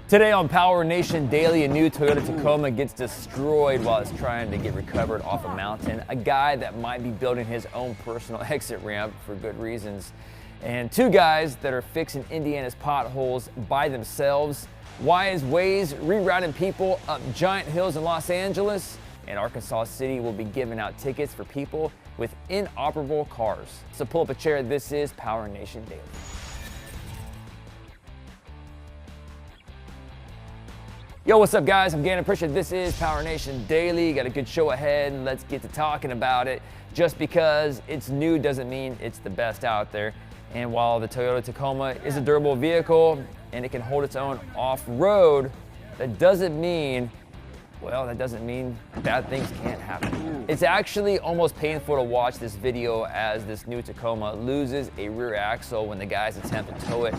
Today on PowerNation Daily, a new Toyota Tacoma gets destroyed while it's trying to get recovered off a mountain. A guy that might be building his own personal exit ramp for good reasons. And two guys that are fixing Indiana's potholes by themselves. Why is Waze rerouting people up giant hills in Los Angeles? And Arkansas City will be giving out tickets for people with inoperable cars. So pull up a chair. This is PowerNation Daily. Yo, what's up guys? I'm Gannon Pritchard. This is PowerNation Daily. Got a good show ahead and let's get to talking about it. Just because it's new doesn't mean it's the best out there. And while the Toyota Tacoma is a durable vehicle and it can hold its own off-road, that doesn't mean bad things can't happen. It's actually almost painful to watch this video as this new Tacoma loses a rear axle when the guys attempt to tow it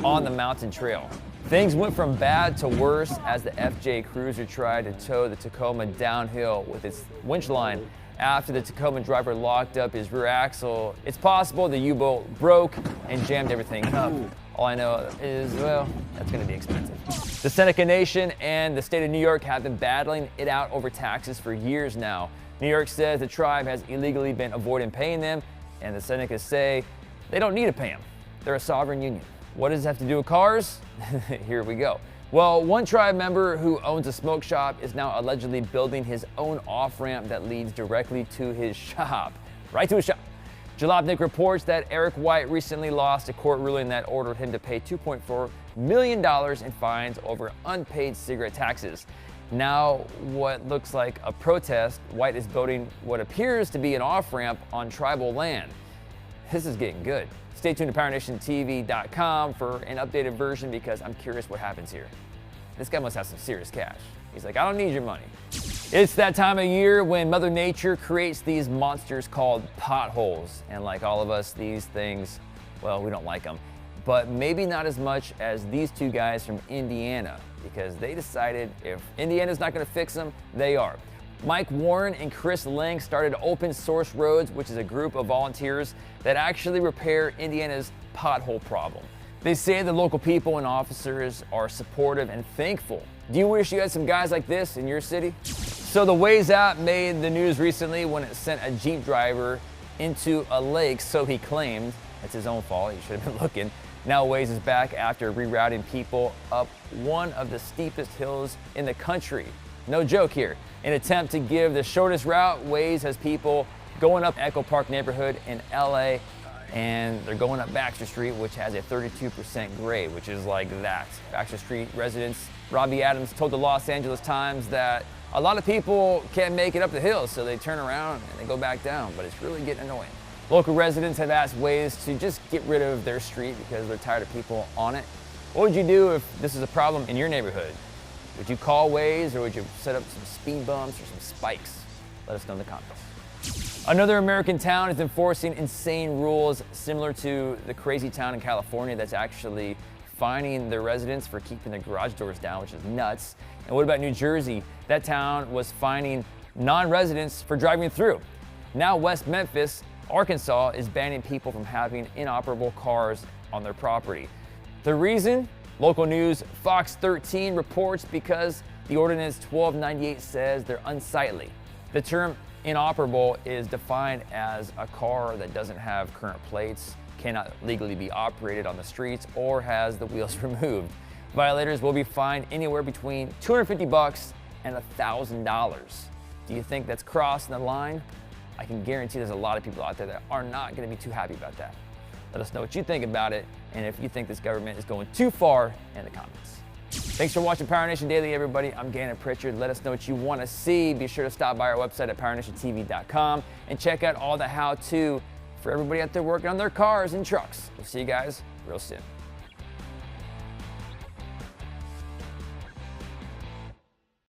on the mountain trail. Things went from bad to worse as the FJ Cruiser tried to tow the Tacoma downhill with its winch line. After the Tacoma driver locked up his rear axle, it's possible the U-bolt broke and jammed everything up. All I know is, well, that's gonna be expensive. The Seneca Nation and the state of New York have been battling it out over taxes for years now. New York says the tribe has illegally been avoiding paying them, and the Senecas say they don't need to pay them. They're a sovereign union. What does this have to do with cars? Here we go. Well, one tribe member who owns a smoke shop is now allegedly building his own off-ramp that leads directly to his shop. Right to his shop. Jalopnik reports that Eric White recently lost a court ruling that ordered him to pay $2.4 million in fines over unpaid cigarette taxes. Now, what looks like a protest, White is building what appears to be an off-ramp on tribal land. This is getting good. Stay tuned to PowerNationTV.com for an updated version because I'm curious what happens here. This guy must have some serious cash. He's like, I don't need your money. It's that time of year when Mother Nature creates these monsters called potholes. And like all of us, these things, well, we don't like them. But maybe not as much as these two guys from Indiana because they decided if Indiana's not gonna fix them, they are. Mike Warren and Chris Lang started Open Source Roads, which is a group of volunteers that actually repair Indiana's pothole problem. They say the local people and officers are supportive and thankful. Do you wish you had some guys like this in your city? So the Waze app made the news recently when it sent a Jeep driver into a lake, so he claimed. It's his own fault, he should have been looking. Now Waze is back after rerouting people up one of the steepest hills in the country. No joke here. In an attempt to give the shortest route, Waze has people going up Echo Park neighborhood in LA, and they're going up Baxter Street, which has a 32% grade, which is like that. Baxter Street residents Robbie Adams told the Los Angeles Times that a lot of people can't make it up the hill, so they turn around and they go back down, but it's really getting annoying. Local residents have asked Waze to just get rid of their street because they're tired of people on it. What would you do if this is a problem in your neighborhood? Would you call Waze or would you set up some speed bumps or some spikes? Let us know in the comments. Another American town is enforcing insane rules similar to the crazy town in California that's actually fining their residents for keeping their garage doors down, which is nuts. And what about New Jersey? That town was fining non-residents for driving through. Now West Memphis, Arkansas is banning people from having inoperable cars on their property. The reason? Local news Fox 13 reports because the Ordinance 1298 says they're unsightly. The term inoperable is defined as a car that doesn't have current plates, cannot legally be operated on the streets, or has the wheels removed. Violators will be fined anywhere between $250 and $1,000. Do you think that's crossing the line? I can guarantee there's a lot of people out there that are not going to be too happy about that. Let us know what you think about it, and if you think this government is going too far in the comments. Thanks for watching PowerNation Daily, everybody. I'm Gannon Pritchard. Let us know what you want to see. Be sure to stop by our website at PowerNationTV.com and check out all the how-to for everybody out there working on their cars and trucks. We'll see you guys real soon.